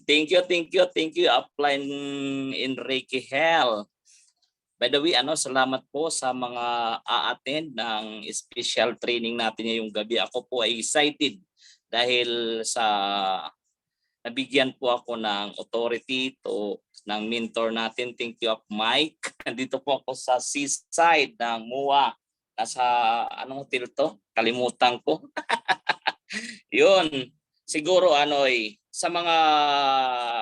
Thank you, Upline Enrique Hell. By the way, salamat po sa mga a-attend ng special training natin ngayong gabi. Ako po ay excited dahil sa nabigyan po ako ng authority ng mentor natin. Thank you, Mike. Nandito po ako sa seaside ng MUA. Nasa anong hotel to? Kalimutan ko. Yun. Siguro sa mga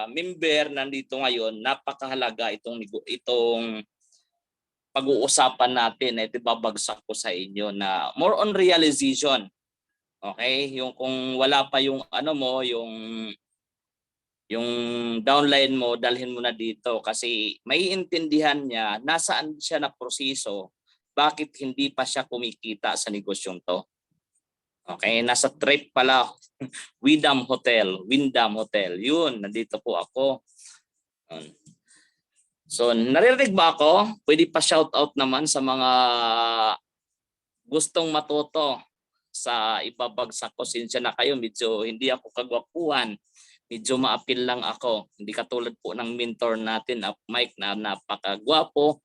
member nandito ngayon, napakahalaga itong pag-uusapan natin. Ito babagsak ko sa inyo na more on realization. Okay? Yung kung wala pa yung yung downline mo, dalhin mo na dito kasi maiintindihan niya nasaan siya na proseso, bakit hindi pa siya kumikita sa negosyong to. Okay, nasa trip pala. Windham Hotel. Yun, nandito po ako. So, naririnig ba ako? Pwede pa shout out naman sa mga gustong matuto sa ipabagsak ko. Sinsya na kayo, medyo hindi ako kagwapuhan. Medyo maapil lang ako. Hindi katulad po ng mentor natin, Mike, na napakagwapo.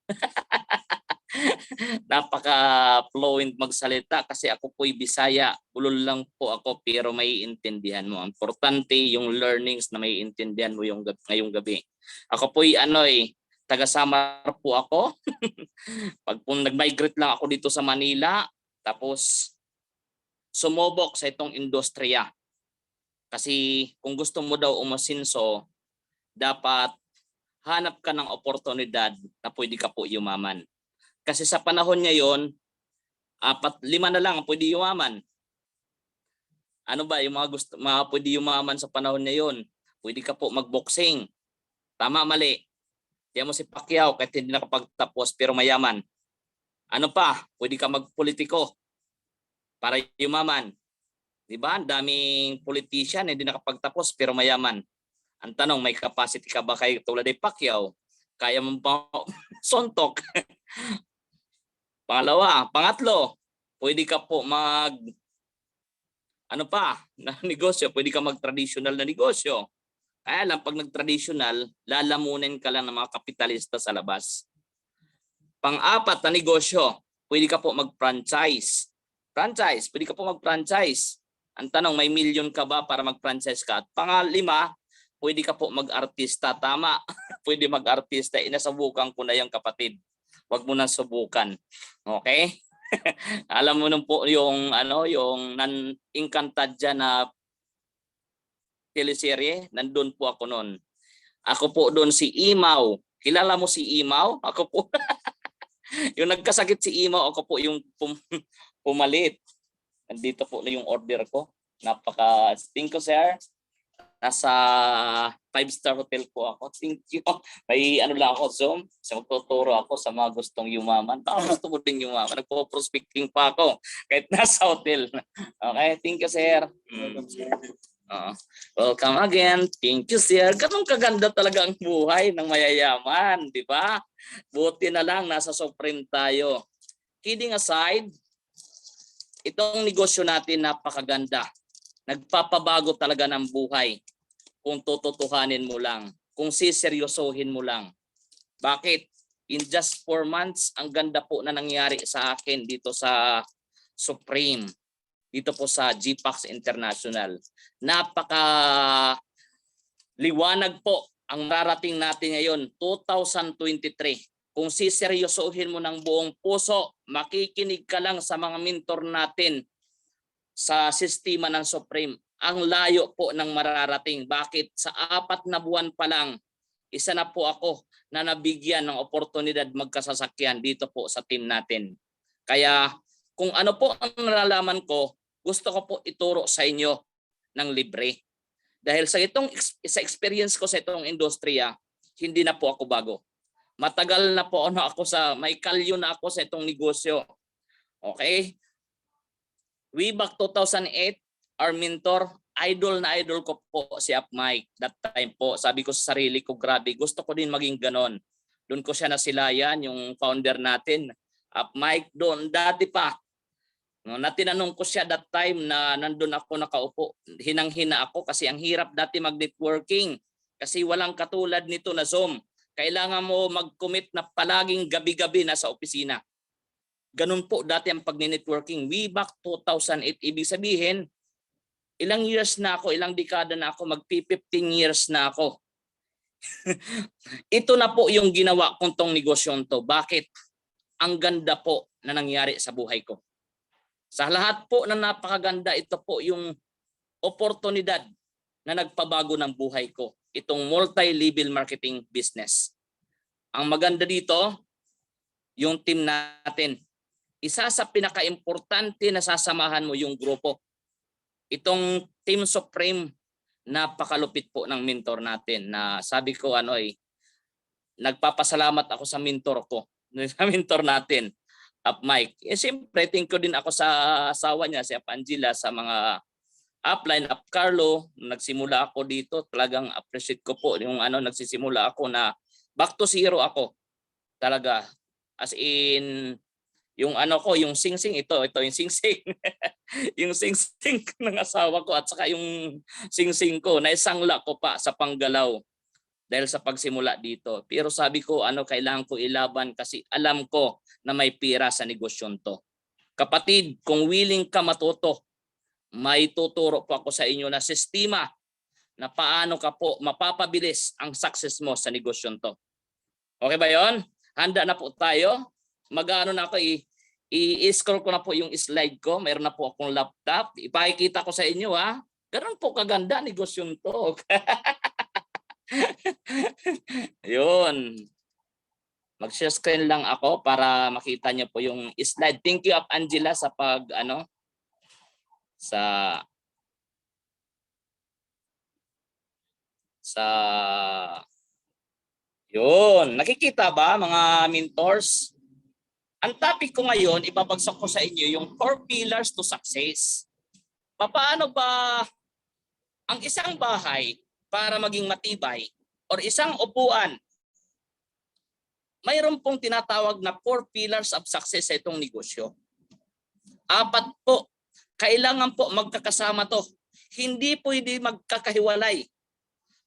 Napaka-fluent magsalita kasi ako po'y Bisaya. Ulol lang po ako pero maiintindihan mo. Importante yung learnings na maiintindihan mo ngayong gabi. Ako po'y taga Samar po ako. Pag nag-migrate lang ako dito sa Manila, tapos sumobok sa itong industriya. Kasi kung gusto mo daw umasinso, dapat hanap ka ng oportunidad na pwede ka po yumaman. Kasi sa panahon ngayon, 4-5 na lang ang pwede yumaman. Ano ba yung mga pwede yumaman sa panahon ngayon? Pwede ka po magboxing. Tama, mali. Tiyan mo si Pacquiao kahit hindi nakapagtapos pero mayaman. Ano pa? Pwede ka magpolitiko para yumaman. Diba? Ang daming politician hindi nakapagtapos pero mayaman. Ang tanong, may capacity ka ba kay tulad ni Pacquiao? Kaya mo ba sontok? Pangatlo, pwede ka po na negosyo, pwede ka mag-traditional na negosyo. Kaya lang pag nag-traditional, lalamunin ka lang ng mga kapitalista sa labas. Pang-apat na negosyo, pwede ka po mag-franchise. Pwede ka po mag-franchise. Ang tanong, may million ka ba para mag-franchise ka? At pang-5, pwede ka po mag-artista. Tama, pwede mag-artista. Inasabukan ko na yung kapatid. Huwag mo nang subukan. Okay? Alam mo nung po yung non-Encantadia na teleserye, nandun po ako noon. Ako po doon si Imaw. Kilala mo si Imaw? Ako po. Yung nagkasakit si Imaw, ako po yung pumalit. Nandito po na yung order ko. Thank you, sir. Nasa 5-star hotel po ako. Thank you. May lang ako Zoom. So magtuturo ako sa mga gustong yumaman. Baka gusto mo din yumaman. Nagpo-prospecting pa ako kahit nasa hotel. Okay, thank you, sir. Welcome again. Thank you, sir. Ganun kaganda talaga ang buhay ng mayayaman, di ba? Buti na lang nasa Supreme tayo. Kidding aside, itong negosyo natin napakaganda. Nagpapabago talaga ng buhay kung tututuhanin mo lang, kung siseryosohin mo lang. Bakit? In just 4 months, ang ganda po na nangyari sa akin dito sa Supreme, dito po sa GPAX International. Napaka liwanag po ang mararating natin ngayon, 2023. Kung siseryosohin mo ng buong puso, makikinig ka lang sa mga mentor natin sa sistema ng Supreme. Ang layo po ng mararating. Bakit? Sa 4 na buwan pa lang, isa na po ako na nabigyan ng oportunidad magkasasakyan dito po sa team natin. Kaya kung ano po ang nalalaman ko, gusto ko po ituro sa inyo ng libre. Dahil sa experience ko sa itong industriya, hindi na po ako bago. Matagal na po ako may kalyo na ako sa itong negosyo. Okay? Way back 2008, our mentor, idol ko po si Mike. That time po, sabi ko sa sarili ko, grabe, gusto ko din maging ganon. Doon ko siya nasilayan, yung founder natin, Mike doon. Dati pa, No, na tinanong ko siya that time na nandun ako nakaupo, hinang-hina ako kasi ang hirap dati mag-networking kasi walang katulad nito na Zoom. Kailangan mo mag-commit na palaging gabi-gabi na sa opisina. Ganun po dati ang pag-networking. Way back 2008, ibig sabihin, ilang years na ako, ilang dekada na ako, magpi-15 years na ako. Ito na po yung ginawa kong tong negosyong to. Bakit? Ang ganda po na nangyari sa buhay ko. Sa lahat po na napakaganda, ito po yung oportunidad na nagpabago ng buhay ko. Itong multi-level marketing business. Ang maganda dito, yung team natin. Isa sa pinaka-importante na sasamahan mo yung grupo. Itong Team Supreme, napakalupit po ng mentor natin na sabi ko nagpapasalamat ako sa mentor ko, sa mentor natin. Mike. Siyempre, thank you din ako sa asawa niya, si Angela, sa mga upline, Carlo. Nagsimula ako dito, talagang appreciate ko po yung nagsisimula ako na back to zero ako. Talaga. As in, yung yung singsing, ito yung singsing. Yung singsing ng asawa ko at saka yung singsing ko, naisangla ko pa sa panggalaw. Dahil sa pagsimula dito. Pero sabi ko, kailangan ko ilaban kasi alam ko na may pira sa negosyon to. Kapatid, kung willing ka matuto, may tuturo po ako sa inyo na sistema na paano ka po mapapabilis ang success mo sa negosyon to. Okay ba yon? Handa na po tayo. Mag-ano na ako, i-scroll ko na po yung slide ko. Mayroon na po akong laptop. Ipakikita ko sa inyo ha. Ganun po kaganda negosyon to. Yun. Mag-share screen lang ako para makita niyo po yung slide. Thank you, Angela, sa yun. Nakikita ba mga mentors? Ang topic ko ngayon, ibabagsak ko sa inyo yung 4 pillars to success. Paano ba ang isang bahay para maging matibay or isang upuan? Mayroon pong tinatawag na 4 pillars of success sa itong negosyo. 4 po. Kailangan po magkakasama to. Hindi pwede magkakahiwalay.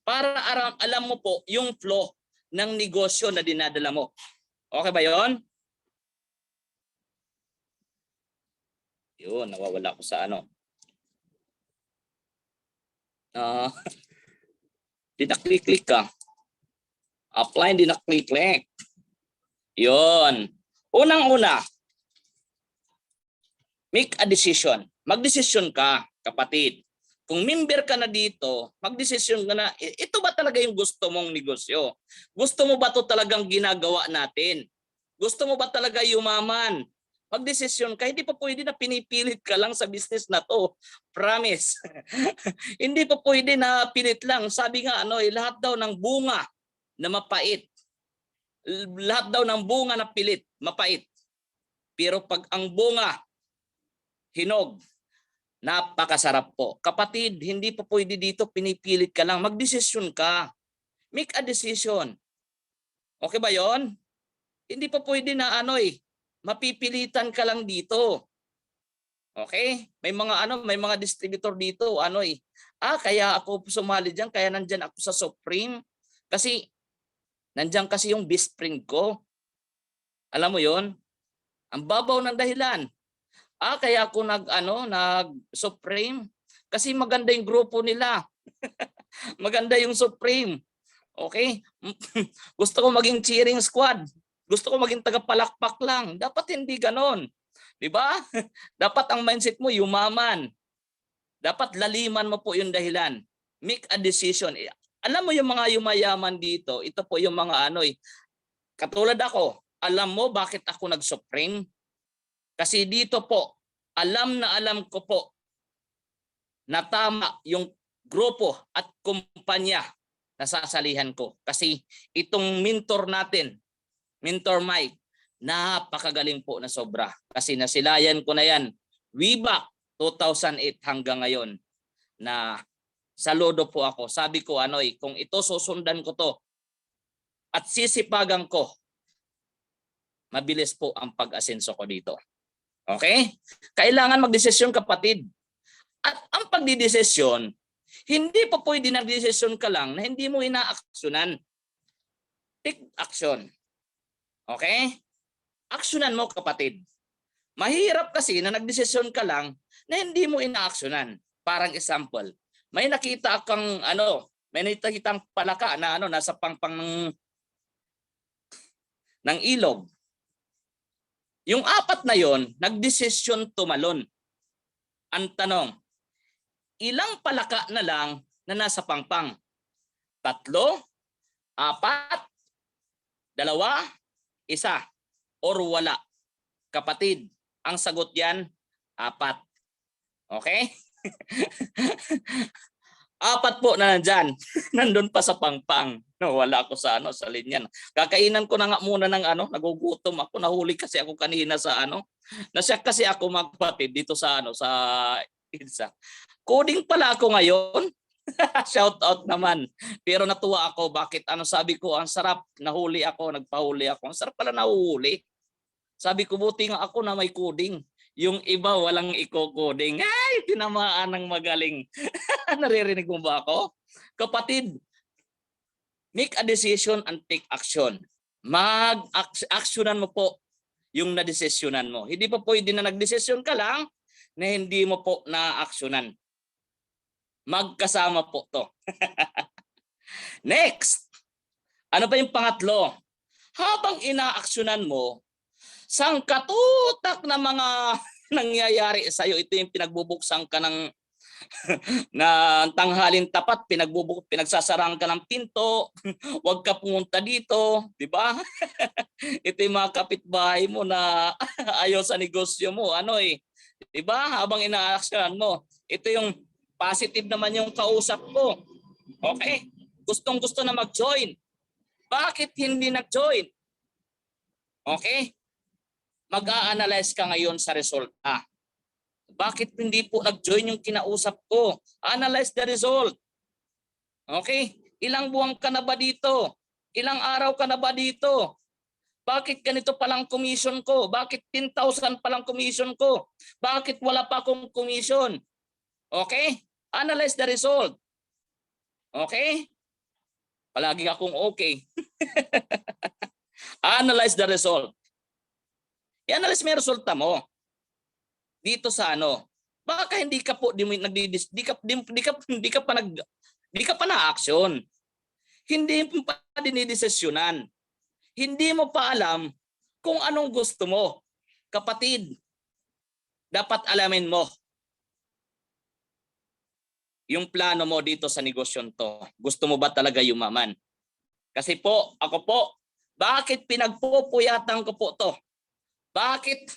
Para alam mo po yung flow ng negosyo na dinadala mo. Okay ba yon? Yun, nawawala ko sa di na-click ka. Apply, di na-click. Yun. Unang-una, make a decision. Magdesisyon ka, kapatid. Kung member ka na dito, magdesisyon ka na, ito ba talaga yung gusto mong negosyo? Gusto mo ba ito talagang ginagawa natin? Gusto mo ba talaga yumaman? Magdesisyon ka, hindi pa pwede na pinipilit ka lang sa business na to. Promise. Hindi pa pwede na pilit lang. Sabi nga, lahat daw ng bunga na mapait. Lahat daw ng bunga na pilit, mapait. Pero pag ang bunga, hinog, napakasarap po. Kapatid, hindi pa pwede dito pinipilit ka lang. Magdesisyon ka. Make a decision. Okay ba yon? Hindi pa pwede na mapipilitan ka lang dito. Okay? May mga distributor dito, kaya ako sumali diyan, kaya nandiyan ako sa Supreme kasi nandiyan kasi yung best friend ko. Alam mo yon? Ang babaw ng dahilan. Kaya ako nag-Supreme kasi maganda yung grupo nila. Maganda yung Supreme. Okay? Gusto ko maging cheering squad. Gusto ko maging tagapalakpak lang. Dapat hindi ganon. 'Di ba? Dapat ang mindset mo yumaman. Dapat laliman mo po yung dahilan. Make a decision. Alam mo yung mga yumayaman dito, ito po yung mga katulad ako. Alam mo bakit ako nag-Supreme? Kasi dito po, alam na alam ko po na tama yung grupo at kumpanya na sasalihan ko. Kasi itong mentor natin, Mentor Mike, napakagaling po na sobra. Kasi nasilayan ko na yan way back 2008 hanggang ngayon na saludo po ako. Sabi ko kung ito susundan ko to at sisipagan ko, mabilis po ang pag-asenso ko dito. Okay? Kailangan magdesisyon, kapatid. At ang pagdidesisyon, hindi pa pwede nagdesisyon ka lang na hindi mo inaaksyonan. Take action. Okay? Aksyonan mo, kapatid. Mahirap kasi na nagdesisyon ka lang na hindi mo inaaksyonan. Parang example, may nakita kang may nakitang palaka na nasa pangpang ng ilog. Yung apat na yon, nagdesisyon tumalon. Ang tanong, ilang palaka na lang na nasa pangpang? 3, 4, 2, 1, or wala? Kapatid, ang sagot yan, 4. Okay? 4 po na nandyan. Nandun pa sa pangpang. No, wala ako sa sa linya. Kakainan ko na nga muna ng nagugutom ako, nahuli kasi ako kanina sa Nasyak kasi ako, magpatid dito sa sa IDSA. Coding pala ako ngayon. Shout out naman. Pero natuwa ako, bakit sabi ko, ang sarap, nahuli ako, nagpahuli ako. Ang sarap pala nahuhuli. Sabi ko, buti nga ako na may coding. Yung iba walang iko-coding. Ay, tinamaan ng magaling. Naririnig mo ba ako? Kapatid, make a decision and take action. Mag-actionan mo po yung na-desisyonan mo. Hindi pa pwede na nag-desisyon ka lang na hindi mo po na-actionan. Magkasama po to. Next, ano pa yung pangatlo? Habang ina-actionan mo, sangkatutak na mga nangyayari sa iyo, ito yung pinagbubuksan ka ng na tanghalin tapat, pinagsasarang ka ng pinto, huwag ka pumunta dito, di ba? Ito yung mga kapitbahay mo na ayaw sa negosyo mo, di ba? Habang ina-actionan mo, ito yung positive naman yung kausap ko. Okay? Gustong-gusto na mag-join. Bakit hindi nag-join? Okay? Mag-a-analyze ka ngayon sa resulta. Bakit hindi po nag-join yung kinausap ko? Analyze the result. Okay? Ilang buwan ka na ba dito? Ilang araw ka na ba dito? Bakit ganito palang commission ko? Bakit 10,000 palang commission ko? Bakit wala pa akong commission? Okay? Analyze the result. Okay? Palagi akong okay. Analyze the result. I-analyze mo yung resulta mo. Dito sa baka hindi ka po di ka pa na-action. Hindi mo pa dinidesisyonan. Hindi mo pa alam kung anong gusto mo. Kapatid, dapat alamin mo yung plano mo dito sa negosyon to. Gusto mo ba talaga yumaman? Kasi po, ako po, bakit pinagpupuyatan ko po to? Bakit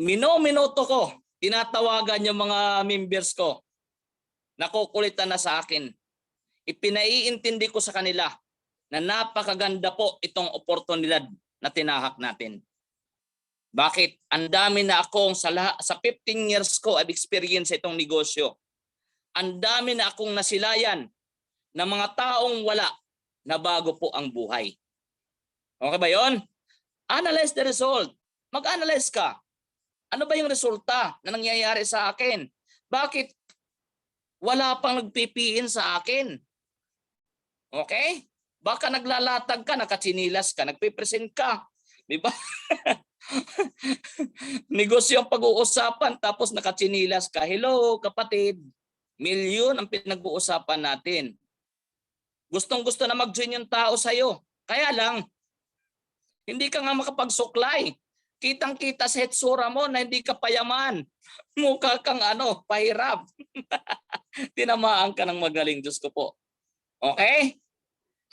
minuto ko, tinatawagan yung mga members ko, nakukulitan na sa akin. Ipinaiintindi ko sa kanila na napakaganda po itong oportunidad na tinahak natin. Bakit? Ang dami na akong sa 15 years ko I've experienced itong negosyo. Ang dami na akong nasilayan ng mga taong wala na bago po ang buhay. Okay ba yon? Analyze the result. Mag-analyze ka. Ano ba yung resulta na nangyayari sa akin? Bakit wala pang nagpipiin sa akin? Okay? Baka naglalatag ka, nakatsinilas ka, nagpipresent ka. Di ba? Negosyo ang pag-uusapan tapos nakatsinilas ka. Hello, kapatid. Milyon ang pinag-uusapan natin. Gustong-gusto na mag-join yung tao sa'yo. Kaya lang, hindi ka nga makapagsuklay. Kitang-kita sa hitsura mo na hindi ka payaman. Mukha kang pahirap. Tinamaan ka ng magaling, Diyos ko po. Okay?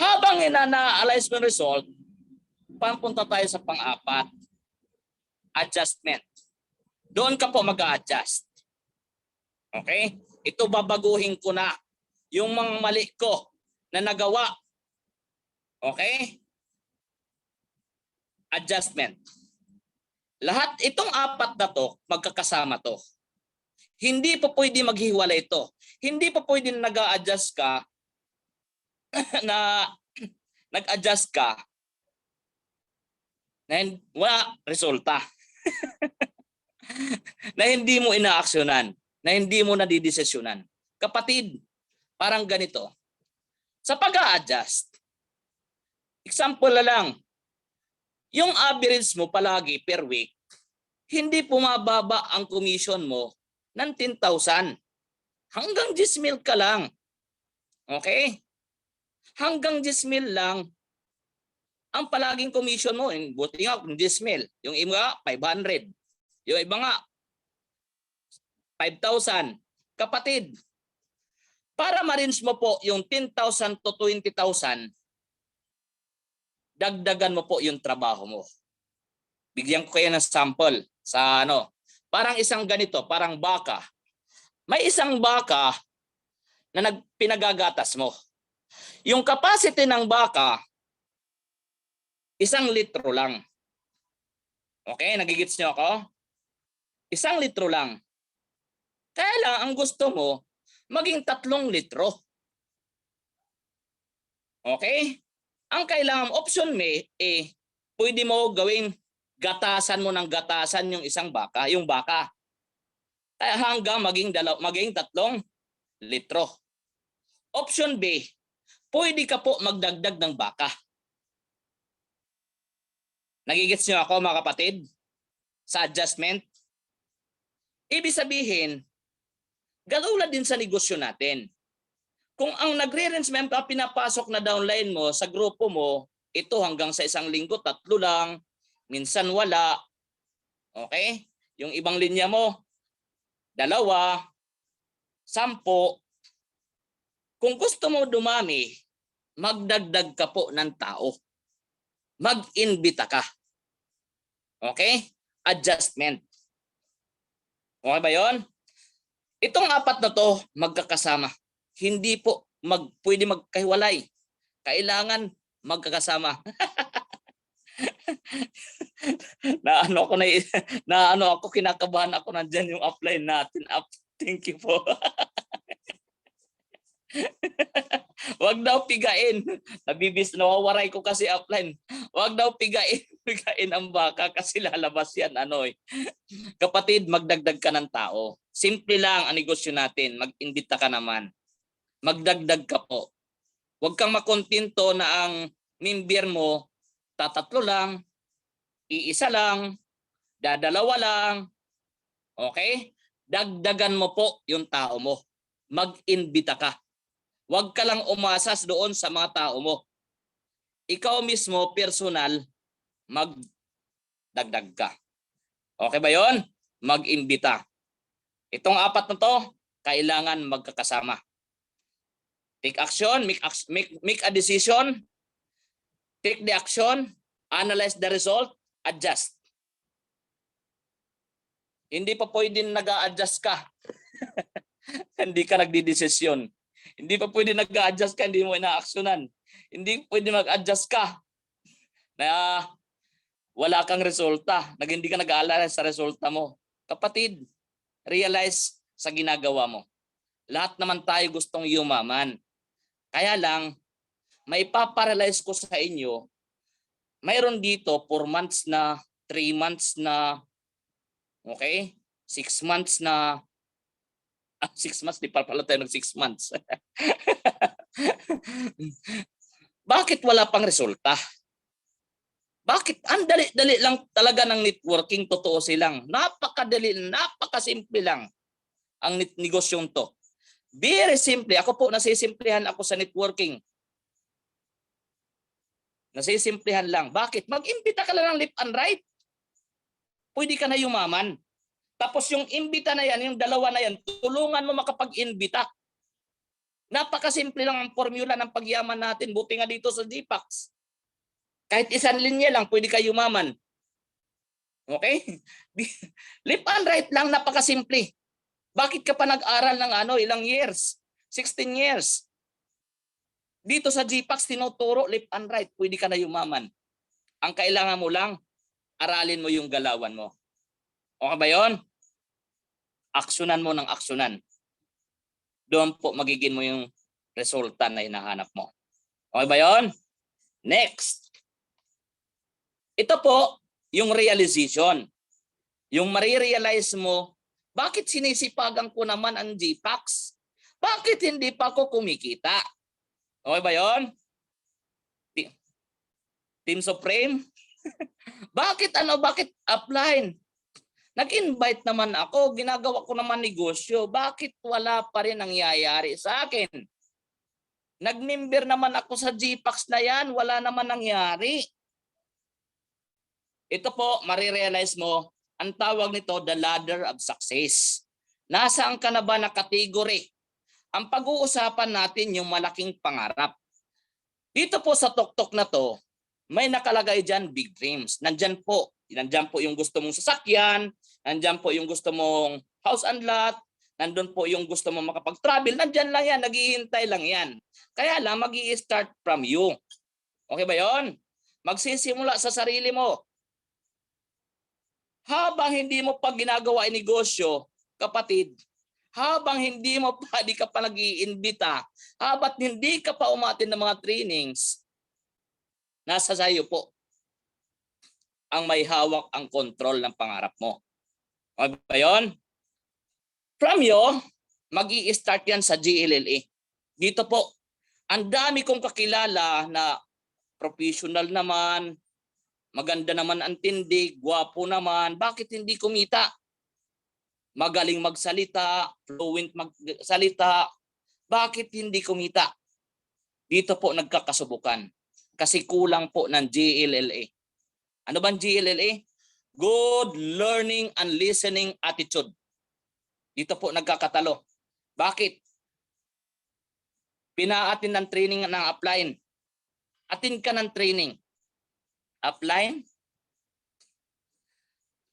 Habang ina-analyze mo yung result, papunta tayo sa pang-4. Adjustment. Doon ka po mag-a-adjust. Okay? Ito babaguhin ko na yung mga mali ko na nagawa. Okay? Adjustment. Lahat itong 4 na to, magkakasama to. Hindi pa pwede maghiwalay ito. Hindi pa pwede na nag-a-adjust ka na nag-adjust ka na wala resulta. na hindi mo inaaksyonan, na hindi mo nadidesisyonan. Kapatid, parang ganito. Sa pag-a-adjust, example na lang, yung average mo palagi per week, hindi pumababa ang commission mo ng 10,000. Hanggang 10,000 ka lang. Okay? Hanggang 10,000 lang ang palaging commission mo. Buti nga kung 10,000. Yung iba 500. Yung iba nga 5,000. Kapatid, para ma-range mo po yung 10,000 to 20,000, dagdagan mo po yung trabaho mo. Bigyan ko kayo ng sample sa ano. Parang isang ganito, parang baka. May isang baka na pinagagatas mo. Yung capacity ng baka, 1 litro lang. Okay, nagigits niyo ako? 1 litro lang. Kaya lang, ang gusto mo, maging 3 litro. Okay? Ang kailangan option may, pwede mo gawing gatasan mo ng gatasan yung isang baka, yung baka. Kaya hanggang maging 3 litro. Option B, pwede ka po magdagdag ng baka. Nagigets niyo ako mga kapatid? Sa adjustment? Ibig sabihin, galula din sa negosyo natin. Kung ang nagre-range member pinapasok na downline mo sa grupo mo, ito hanggang sa 1 linggo, 3 lang, minsan wala. Okay? Yung ibang linya mo, 2, 10. Kung gusto mo dumami, magdagdag ka po ng tao. Mag-imbita ka. Okay? Adjustment. Okay ba yun? Itong 4 na to, magkakasama. Hindi po pwede magkahiwalay. Kailangan magkakasama. ako kinakabahan ako nandiyan yung upline natin. Thank you po. Wag daw pigain. Nawawaray ko kasi upline. Wag daw pigain ang baka kasi lalabas yan Kapatid, magdagdag ka ng tao. Simple lang ang negosyo natin. Mag-imbita ka naman. Magdagdag ka po. Huwag kang makontento na ang member mo 3 lang, 1 lang, 2 lang. Okay? Dagdagan mo po yung tao mo. Mag-imbita ka. Huwag ka lang umasas doon sa mga tao mo. Ikaw mismo, personal, magdagdag ka. Okay ba yon? Mag-imbita. Itong 4 na to, kailangan magkakasama. Take action, make a decision, take the action, analyze the result, adjust. Hindi pa pwedeng nag-a-adjust ka. Hindi ka nagdidesisyon. Hindi pa pwedeng nag-a-adjust ka, hindi mo ina-aksyonan. Hindi pwedeng mag-adjust ka na wala kang resulta, hindi ka nag-aalala sa resulta mo. Kapatid, realize sa ginagawa mo. Lahat naman tayo gustong yumaman. Kaya lang, may paparalyze ko sa inyo, mayroon dito 4 months na, 3 months na, okay? 6 months na, 6 months, di pa pala tayo ng 6 months. Bakit wala pang resulta? Bakit? Ang dali-dali lang talaga ng networking, totoo silang. Napakadali, napakasimple lang ang negosyong to. Very simple. Ako po, nasisimplihan ako sa networking. Nasisimplihan lang. Bakit? Mag-imbita ka lang ng left and right. Pwede ka na yumaman. Tapos yung imbita na yan, yung 2 na yan, tulungan mo makapag-imbita. Napakasimple lang ang formula ng pagyaman natin. Buti nga dito sa GPAX. Kahit 1 linya lang, pwede ka yumaman. Okay? Left and right lang, napakasimple. Bakit ka pa nag-aral ng ilang years? 16 years. Dito sa GPAX, tinuturo left and right, pwede ka na yumaman. Ang kailangan mo lang, aralin mo yung galawan mo. Okay ba yun? Aksyonan mo ng aksyonan. Doon po magiging mo yung resulta na hinahanap mo. Okay ba yun? Next. Ito po yung realization. Yung marirealize mo, bakit sinisipagan ko naman ang GPAX? Bakit hindi pa ako kumikita? Okay ba yun? Team Supreme? Bakit bakit upline? Nag-invite naman ako, ginagawa ko naman negosyo. Bakit wala pa rin nangyayari sa akin? Nag-member naman ako sa GPAX na yan, wala naman nangyari. Ito po, marirealize mo, ang tawag nito, the ladder of success. Nasaan ka na ba na category? Ang pag-uusapan natin yung malaking pangarap. Dito po sa tuktok na to, may nakalagay dyan big dreams. Nandyan po yung gusto mong sasakyan, nandyan po yung gusto mong house and lot, nandun po yung gusto mong makapag-travel, nandyan lang yan, naghihintay lang yan. Kaya lang, mag-i-start from you. Okay ba yon? Magsisimula sa sarili mo. Habang hindi mo pa ginagawa ang negosyo, kapatid, habang hindi mo pa, di ka pa nag-iimbita, habang hindi ka pa umatin ng mga trainings, nasa sayo po ang may hawak ang control ng pangarap mo. Okay ba yun? From you, mag-i-start yan sa GLLA. Dito po, ang dami kong kakilala na professional naman, maganda naman ang tindig, gwapo naman, bakit hindi kumita? Magaling magsalita, fluent magsalita, bakit hindi kumita? Dito po nagkakasubukan kasi kulang po ng GLLA. Ano bang GLLA? Good Learning and Listening Attitude. Dito po nagkakatalo. Bakit? Pinaatin ng training ng upline. Atin ka ng training. Upline?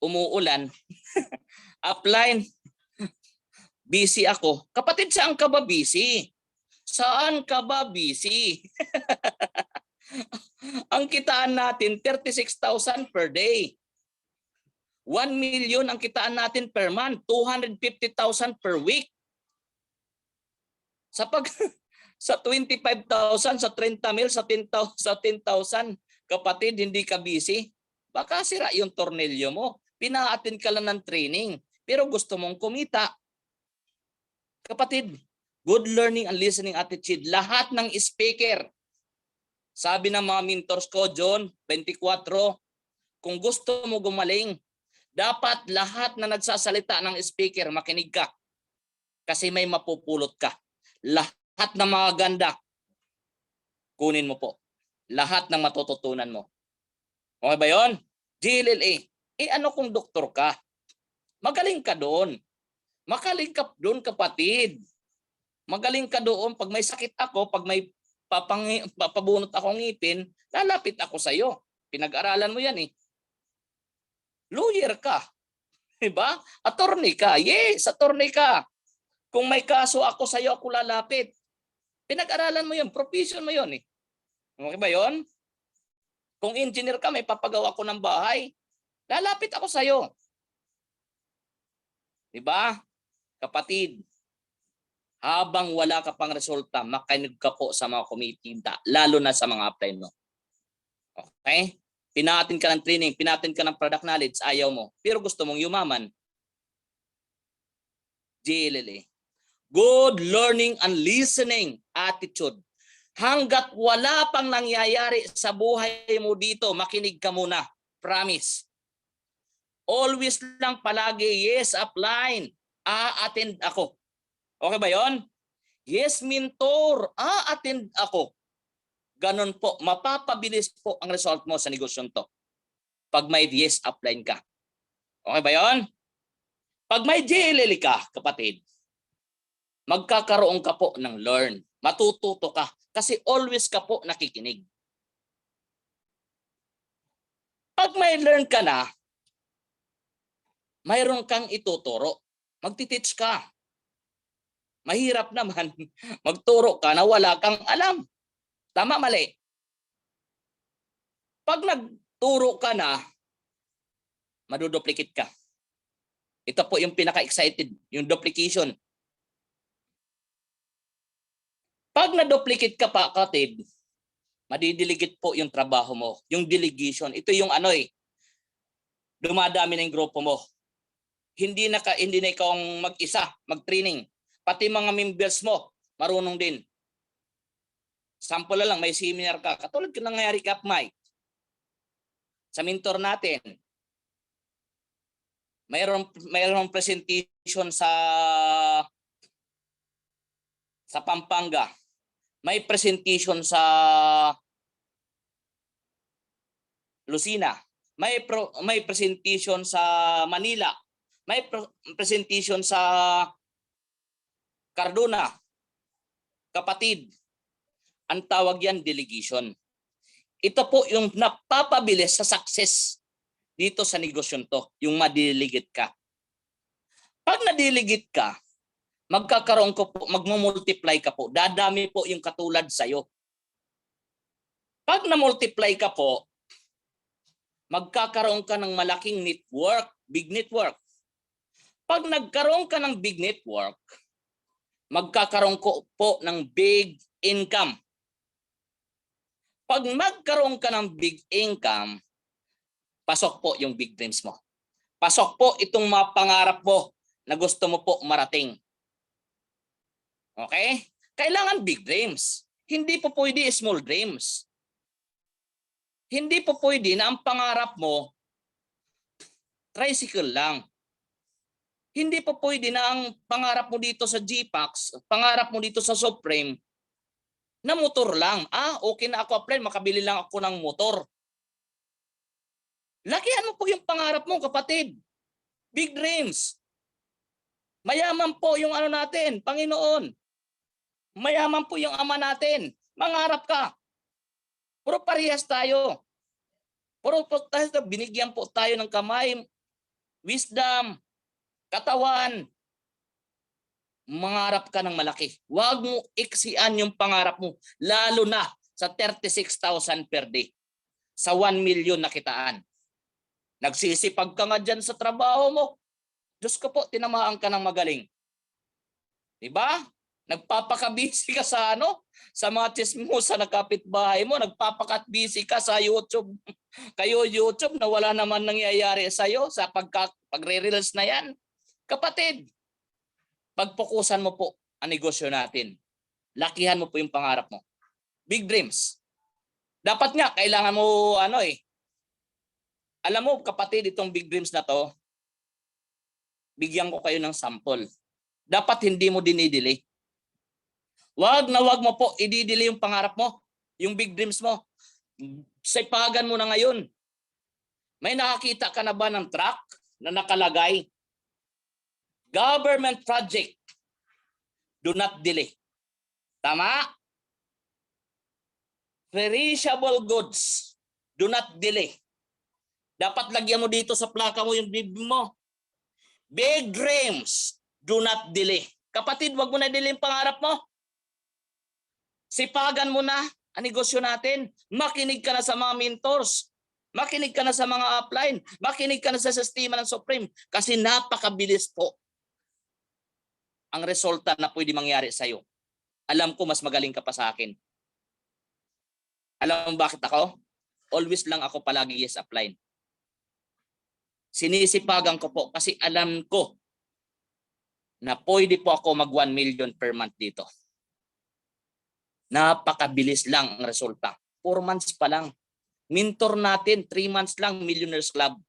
Umuulan. Upline? Busy ako. Kapatid, saan ka ba busy? Saan ka ba busy? Ang kitaan natin, 36,000 per day. 1 million ang kitaan natin per month. 250,000 per week. Sa 25,000, sa 30 mil, sa 10,000, kapatid, hindi ka busy. Baka sira yung tornilyo mo. Pinaatin ka lang ng training. Pero gusto mong kumita. Kapatid, good learning and listening attitude. Lahat ng speaker, sabi ng mga mentors ko, John 24, kung gusto mo gumaling, dapat lahat na nagsasalita ng speaker, makinig ka. Kasi may mapupulot ka. Lahat ng mga ganda, kunin mo po. Lahat ng matututunan mo. Okay ba yun? GLLA. Ano kung doktor ka? Magaling ka doon. Magaling ka doon, kapatid. Magaling ka doon. Pag may sakit ako, pag may papabunot akong ngipin, lalapit ako sa iyo. Pinag-aralan mo yan eh. Lawyer ka. Diba? Attorney ka. Yes, attorney ka. Kung may kaso ako sa iyo, ako lalapit. Pinag-aralan mo yan. Profession mo yun eh. Okay ba yun? Kung engineer ka, may papagawa ko ng bahay, lalapit ako sa iyo. Diba? Kapatid, habang wala ka pang resulta, makinig ka po sa mga kumitinda, lalo na sa mga upline mo. Okay? Pinatin ka ng training, pinatin ka ng product knowledge, ayaw mo. Pero gusto mong yumaman. GLLA. Good learning and listening attitude. Hanggat wala pang nangyayari sa buhay mo dito, makinig ka muna. Promise. Always lang palagi, yes, upline. A-attend ako. Okay ba yon? Yes, mentor. A-attend ako. Ganon po. Mapapabilis po ang result mo sa negosyon to. Pag may yes, upline ka. Okay ba yon? Pag may JLL ka, kapatid, magkakaroon ka po ng learn. Matututo ka. Kasi always ka po nakikinig. Pag may learn ka na, mayroon kang ituturo. Magtiteach ka. Mahirap naman magturo ka na wala kang alam. Tama, mali? Pag nagturo ka na, maduduplicate ka. Ito po yung pinaka-excited, yung duplication. Pag na-duplicate ka pa, kapatid, madidelegate po yung trabaho mo. Yung delegation. Ito yung dumadami ng grupo mo. hindi na ikaw ang mag-isa, mag-training. Pati mga members mo, marunong din. Sample na lang, may seminar ka. Katulad ka nangyayari kay Mike. Sa mentor natin, mayroong presentation sa Pampanga. May presentation sa Lucena. May presentation sa Manila. May presentation sa Cardona. Kapatid, ang tawag yan delegation. Ito po yung napapabilis sa success dito sa negosyon to, yung madiligit ka. Pag nadiligit ka, magmumultiply ka po. Dadami po yung katulad sa'yo. Pag na-multiply ka po, magkakaroon ka ng malaking network, big network. Pag nagkaroon ka ng big network, magkakaroon ko po ng big income. Pag magkaroon ka ng big income, pasok po yung big dreams mo. Pasok po itong mga pangarap mo na gusto mo po marating. Okay? Kailangan big dreams. Hindi po pwede small dreams. Hindi po pwede na ang pangarap mo tricycle lang. Hindi po pwede na ang pangarap mo dito sa GPAX, pangarap mo dito sa Supreme, na motor lang. Okay na ako apply, makabili lang ako ng motor. Lakihan mo po yung pangarap mo, kapatid. Big dreams. Mayaman po yung ano natin, Panginoon. Mayaman po yung Ama natin. Mangarap ka. Puro parehas tayo. Binigyan po tayo ng kamay, wisdom, katawan. Mangarap ka ng malaki. Huwag mo iksian yung pangarap mo. Lalo na sa 36,000 per day. Sa 1 million na kitaan. Nagsisipag ka nga dyan sa trabaho mo. Diyos ko po, tinamaan ka ng magaling. Diba? Nagpapaka-busy ka sa sa mga chismosa na kapitbahay mo. Nagpapaka-busy ka sa YouTube. Kayo YouTube na wala naman nangyayari sa'yo sa pagre-reels na yan. Kapatid, pagpokusan mo po ang negosyo natin. Lakihan mo po yung pangarap mo. Big dreams. Dapat nga, kailangan mo alam mo kapatid, itong big dreams na to, bigyan ko kayo ng sample. Dapat hindi mo dinidili. Wag mo po ididili yung pangarap mo, yung big dreams mo. Sipagan mo na ngayon. May nakakita ka na ba ng truck na nakalagay? Government project. Do not delay. Tama? Perishable goods. Do not delay. Dapat lagyan mo dito sa plaka mo yung bib mo. Big dreams. Do not delay. Kapatid, wag mo na delay yung pangarap mo. Sipagan mo na ang negosyo natin. Makinig ka na sa mga mentors. Makinig ka na sa mga upline. Makinig ka na sa sistema ng Supreme. Kasi napakabilis po ang resulta na pwede mangyari sa'yo. Alam ko mas magaling ka pa sa akin. Alam mo bakit ako? Always lang ako palagi yes upline. Sinisipagan ko po kasi alam ko na pwede po ako mag 1 million per month dito. Napakabilis lang ang resulta. 4 months pa lang. Mentor natin, 3 months lang, Millionaires Club.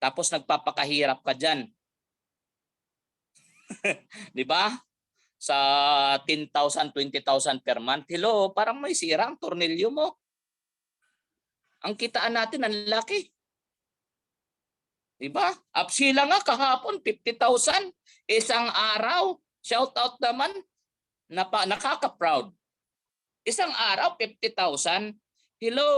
Tapos nagpapakahirap ka dyan. Di ba? Sa 10,000, 20,000 per month. Hello, parang may sira ang tornilyo mo. Ang kitaan natin, ang laki. Di ba? Upsila nga kahapon, 50,000. Isang araw. Shout out naman. Nakaka-proud. Isang araw, 50,000. Hello.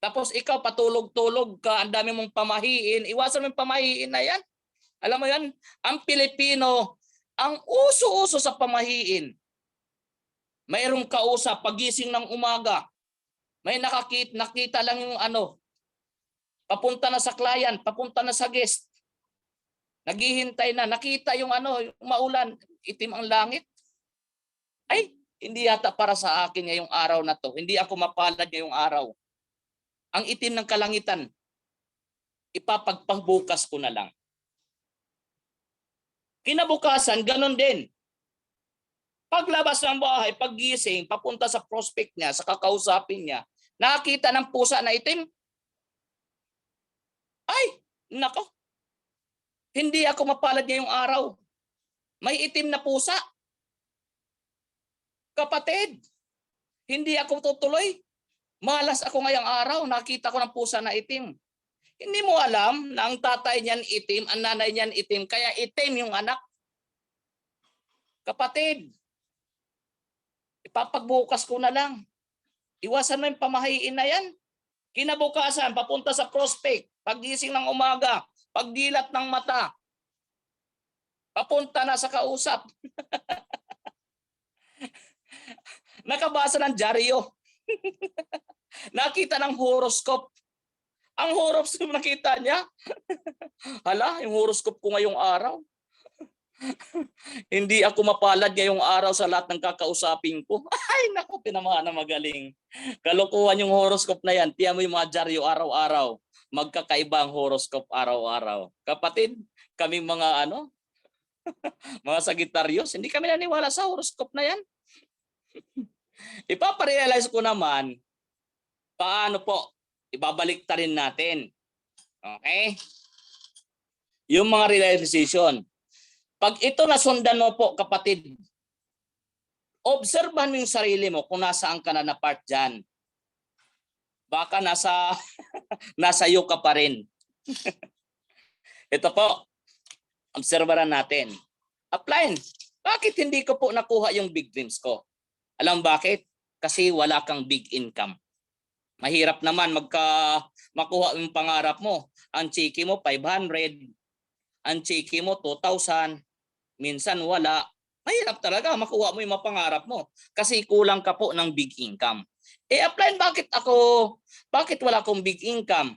Tapos ikaw patulog-tulog ka, ang dami mong pamahiin. Iwasan mo yung pamahiin na yan. Alam mo yan, ang Pilipino, ang uso-uso sa pamahiin. Mayroong kausap, pagising ng umaga, may nakita lang yung papunta na sa client, papunta na sa guest. Naghihintay na, nakita yung yung maulan, itim ang langit. Ay, hindi yata para sa akin ngayong araw na to. Hindi ako mapalad ngayong araw. Ang itim ng kalangitan. ipapagpabukas ko na lang. Kinabukasan, ganun din. Paglabas ng bahay, paggising, papunta sa prospect niya, sa kakausapin niya, nakakita ng pusa na itim. Ay, nako. Hindi ako mapalad ngayong araw. May itim na pusa. Kapatid, hindi ako tutuloy. Malas ako ngayong araw, nakita ko ng pusa na itim. Hindi mo alam na ang tatay niyan itim, ang nanay niyan itim, kaya itim yung anak. Kapatid, ipapagbukas ko na lang. Iwasan mo yung pamahiin na yan. Kinabukasan, papunta sa prospect, paggising ng umaga, pagdilat ng mata, papunta na sa kausap. Nakabasa ng dyaryo. Nakita ng horoscope. Ang horoscope nakita niya. Hala, yung horoscope ko ngayong araw. Hindi ako mapalad ngayong araw sa lahat ng kakausapin ko. Ay, naku, pinamahan na magaling. Kalokohan yung horoscope na yan. Tiyan mo yung mga dyaryo araw-araw. Magkakaiba ang horoscope araw-araw. Kapatid, kaming mga mga Sagittarius, hindi kami naniwala sa horoscope na yan. Ipaparealize ko naman, paano po, ibabalik ta rin natin. Okay? Yung mga realization. Pag ito nasundan mo po, kapatid, obserbahan mo yung sarili mo kung nasaan ka na part dyan. Baka nasa iyo ka pa rin. Ito po, obserbahan natin. Apply. Bakit hindi ko po nakuha yung big dreams ko? Alam bakit? Kasi wala kang big income. Mahirap naman makuha yung pangarap mo. Ang chiki mo 500, ang chiki mo 2,000, minsan wala. Mahirap talaga makuha mo yung mga pangarap mo kasi kulang ka po ng big income. Apply, bakit wala akong big income?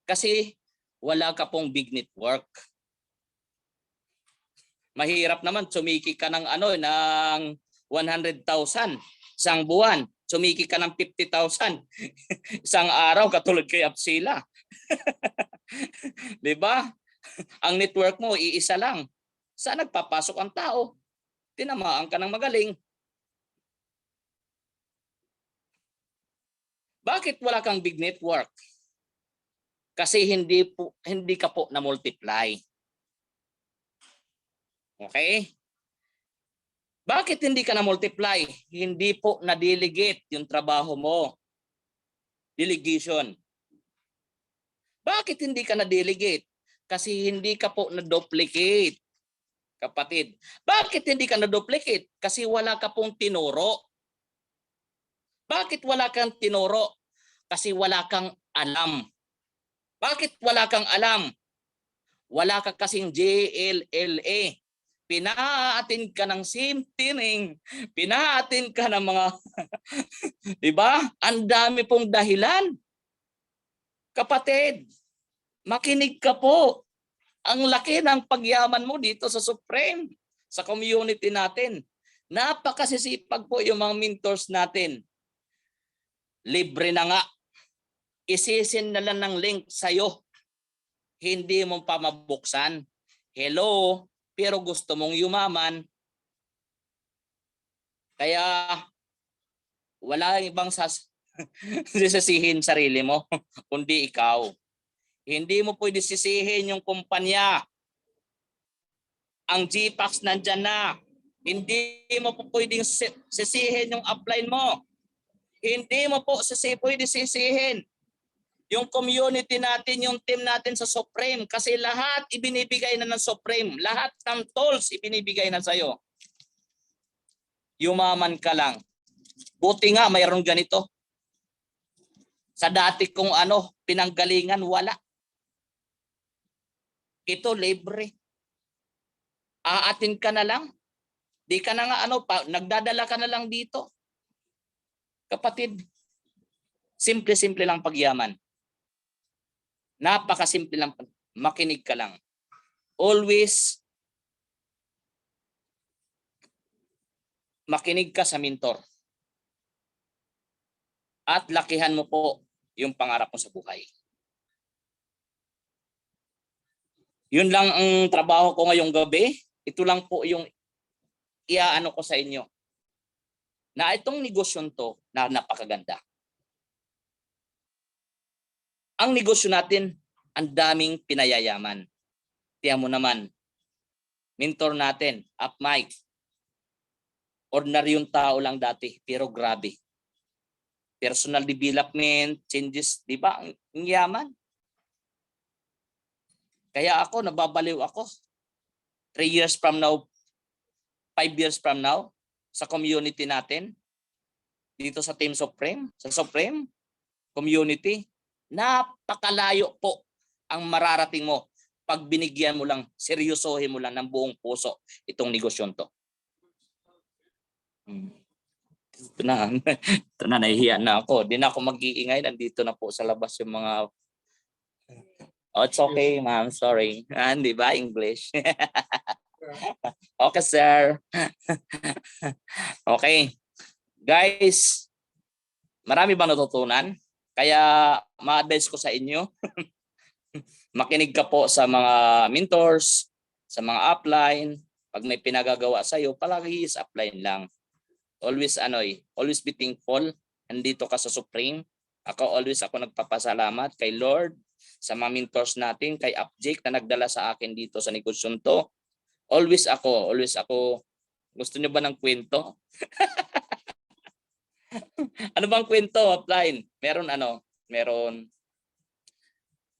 Kasi wala ka pong big network. Mahirap naman sumiki ka ng ng 100,000 isang buwan. Sumiki ka ng 50,000 isang araw katulad kay Apsila. 'Di ba? Ang network mo iisa lang. Saan nagpapasok ang tao? Tinamaan ka ng magaling. Bakit wala kang big network? Kasi hindi ka po na multiply. Okay? Bakit hindi ka na multiply? Hindi po na-delegate yung trabaho mo. Delegation. Bakit hindi ka na-delegate? Kasi hindi ka po na-duplicate. Kapatid, bakit hindi ka na-duplicate? Kasi wala ka pong tinuro. Bakit wala kang tinuro? Kasi wala kang alam. Bakit wala kang alam? Wala ka kasing JLLA. Pinaatin ka ng simtining. Pinaatin ka ng mga, di ba? Ang dami pong dahilan. Kapatid, makinig ka po. Ang laki ng pagyaman mo dito sa Supreme, sa community natin. Napakasisipag po yung mga mentors natin. Libre na nga. Isisin na lang ng link sa'yo. Hindi mo pa mabuksan. Hello, pero gusto mong yumaman. Kaya wala ibang sisisihin sarili mo, kundi ikaw. Hindi mo pwede sisihin yung kumpanya. Ang GPAX nandyan na. Hindi mo po pwedeng sisihin yung upline mo. Hindi mo po pwede sisihin yung community natin, yung team natin sa Supreme. Kasi lahat ibinibigay na ng Supreme. Lahat ng tools ibinibigay na sa'yo. Yumaman ka lang. Buti nga mayroon ganito. Sa dati kong pinanggalingan, wala. Ito libre. Aatin ka na lang. Di ka na nga nagdadala ka na lang dito. Kapatid, simple-simple lang pagyaman. Napakasimple lang. Makinig ka lang. Always makinig ka sa mentor. At lakihan mo po yung pangarap mo sa buhay. Yun lang ang trabaho ko ngayong gabi. Ito lang po yung iaano ko sa inyo. Na itong negosyon to na napakaganda. Ang negosyo natin, ang daming pinayayaman. Tiyan mo naman, mentor natin, Up Mike. Ordinaryong tao lang dati, pero grabe. Personal development, changes, di ba? Ang yaman. Kaya ako, nababaliw ako. 3 years from now, 5 years from now, sa community natin, dito sa Team Supreme, sa Supreme Community, napakalayo po ang mararating mo pag binigyan mo lang, seryosohin mo lang ng buong puso itong negosyon to. Ito na, ito na, nahihiya na ako. Di na ako mag-iingay, nandito na po sa labas yung mga... Oh, it's okay, ma'am. Sorry. Di ba? English. Okay, sir. Okay. Guys, marami ba natutunan? Kaya ma-advise ko sa inyo, makinig ka po sa mga mentors, sa mga upline. Pag may pinagagawa sa iyo, palagi is upline lang. Always always be thankful. Nandito ka sa Supreme. Ako nagpapasalamat kay Lord, sa mga mentors natin, kay Upjake na nagdala sa akin dito sa negosyon to. Always ako. Gusto niyo ba ng kwento? Ano bang kwento, upline? Meron.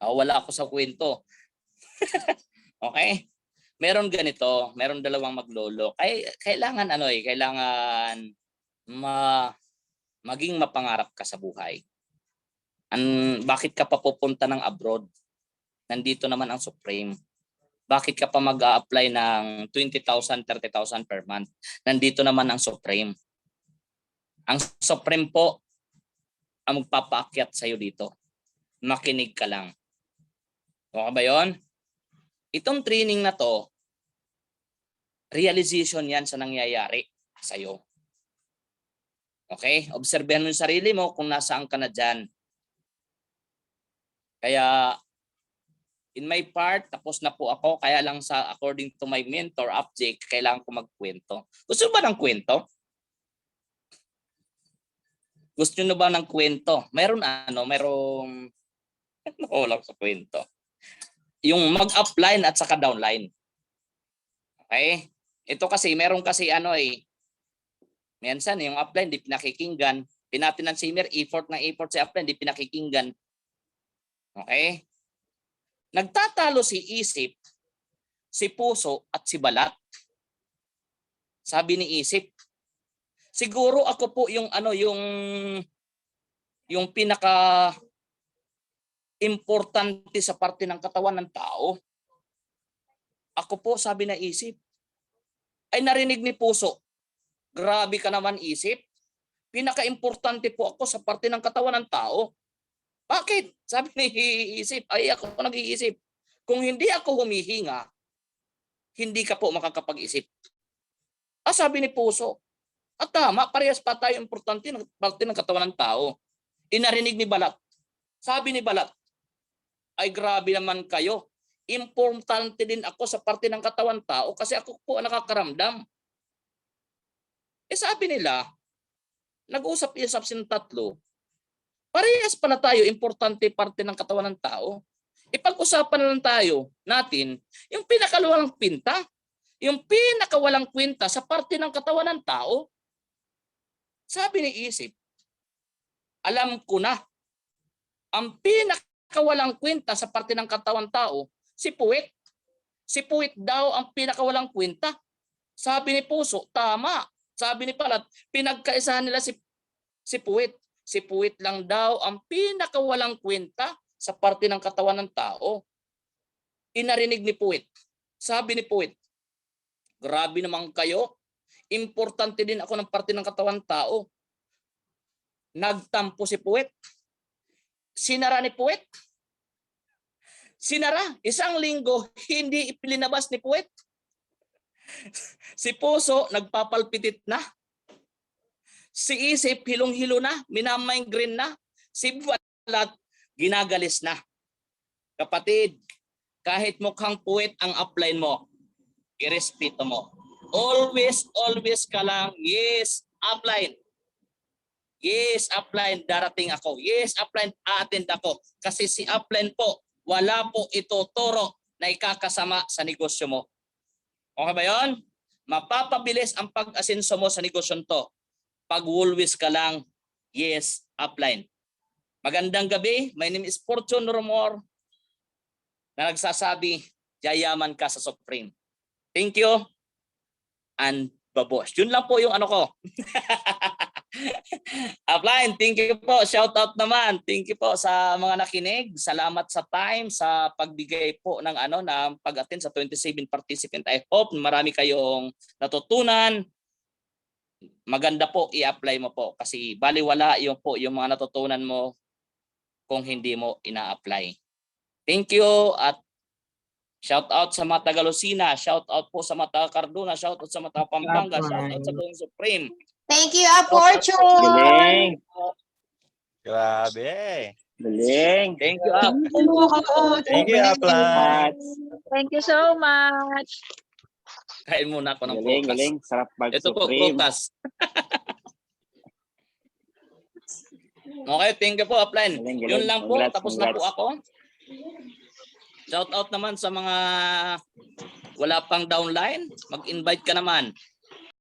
Wala ako sa kwento. Okay? Meron ganito, meron dalawang maglolo. Kailangan maging mapangarap ka sa buhay. Bakit ka pa pupunta ng abroad? Nandito naman ang Supreme. Bakit ka pa mag-a-apply ng 20,000, 30,000 per month? Nandito naman ang Supreme. Ang Supreme po ang magpapaakyat sa'yo dito. Makinig ka lang. Okay ba yun? Itong training na to, realization yan sa nangyayari sa'yo. Okay? Obserbahan mo yung sarili mo kung nasaan ka na dyan. Kaya, in my part, tapos na po ako. Kaya lang according to my mentor, Upjake, kailangan ko magkwento. Gusto ba ng kwento? Gusto nyo ba ng kwento? Merong wala sa kwento. Yung mag-upline at saka downline. Okay? Ito kasi, minsan yung upline di pinakikinggan. Pinati ng simmer, effort si upline, di pinakikinggan. Okay? Nagtatalo si isip, si puso at si balat. Sabi ni isip, siguro ako po yung pinaka importante sa parte ng katawan ng tao. Ako po, sabi na isip. Ay narinig ni puso, grabe ka naman isip. Pinaka-importante po ako sa parte ng katawan ng tao. Bakit? Sabi ni isip, ay ako nag-iisip. Kung hindi ako humihinga, hindi ka po makakapag-isip. Sabi ni puso, tama, parehas pa tayo importante ng parte ng katawan ng tao. Inarinig ni balat. Sabi ni balat, ay grabe naman kayo. Importante din ako sa parte ng katawan tao kasi ako po ang nakakaramdam. Sabi nila, nag-usap-isap silang tatlo, parehas pa na tayo, importante parte ng katawan ng tao. Ipag-usapan na lang natin, yung pinakawalang pinta, yung pinakawalang kwenta sa parte ng katawan ng tao. Sabi ni isip, alam ko na, ang pinakawalang kwenta sa parte ng katawan tao, si puwet. Si puwet daw ang pinakawalang kwenta. Sabi ni puso, tama. Sabi ni balat, pinagkaisahan nila si puwet. Si puwet lang daw ang pinakawalang kwenta sa parte ng katawan ng tao. Inarinig ni puwet. Sabi ni puwet, grabe naman kayo. Importante din ako ng parte ng katawan ng tao. Nagtampo si puwet. Sinara ni puwet. Sinara. 1 linggo, hindi ipinabas ni puwet. Si puso, nagpapalpitit na. Si isip, hilong-hilo na, minamigraine na. Si balat, ginagalis na. Kapatid, kahit mukhang puwet ang upline mo, irespeto mo. Always ka lang, yes, upline. Yes, upline, darating ako. Yes, upline, a-attend ako. Kasi si upline po, wala po ituturo na ikakasama sa negosyo mo. Okay ba yun? Mapapabilis ang pag-asenso mo sa negosyon to. Pag always ka lang, yes, upline. Magandang gabi. My name is Fortune Rumor na nagsasabi, yayaman ka sa Supreme. Thank you and babosh. Yun lang po yung ano ko. Upline, thank you po. Shout out naman. Thank you po sa mga nakinig. Salamat sa time, sa pagbigay po ng ng pag-attend sa 27 participant. I hope marami kayong natutunan. Maganda po i-apply mo po kasi baliwala yung mga natutunan mo kung hindi mo ina-apply. Thank you at shout out sa mga taga Lucena, shout out po sa mga taga Cardona, shout out sa mga taga Pampanga, shout out sa buong Supreme. Thank you, Fortune. Galing. Grabe. Galing. Thank you, Up. Thank you, Upline. Thank you so much. Kain muna ako ng Galing, prutas. galing. Sarap Ito po, mag-Supreme. prutas. Okay, thank you po, Upline. Galing, galing. Yun lang po, Congrats, tapos na po congrats. ako. Shout out naman sa mga wala pang downline, mag-invite ka naman.